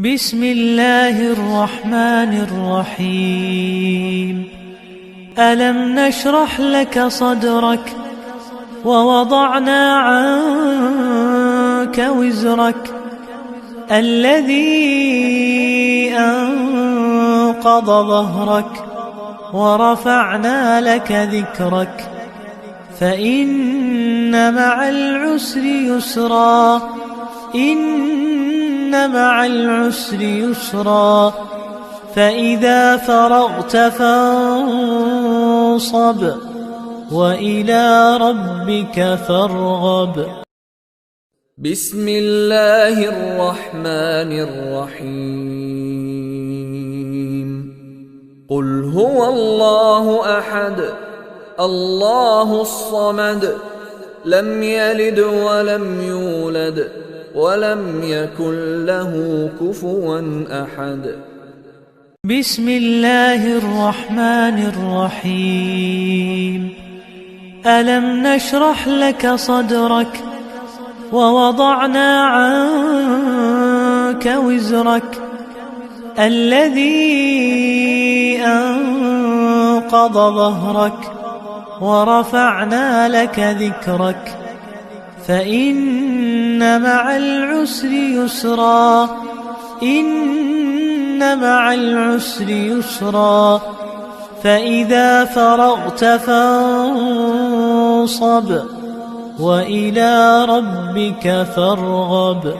بسم الله الرحمن الرحيم. ألم نشرح لك صدرك ووضعنا عنك وزرك الذي أنقض ظهرك ورفعنا لك ذكرك فإن مع العسر يسرا إن مع العسر يسرا فإذا فرغت فانصب وإلى ربك فارغب. بسم الله الرحمن الرحيم. قل هو الله أحد الله الصمد لم يلد ولم يولد ولم يكن له كفوا أحد. بسم الله الرحمن الرحيم. ألم نشرح لك صدرك ووضعنا عنك وزرك الذي أنقض ظهرك ورفعنا لك ذكرك فإن مع العسر يسرا إن مع العسر يسرا فإذا فرغت فانصب وإلى ربك فارغب.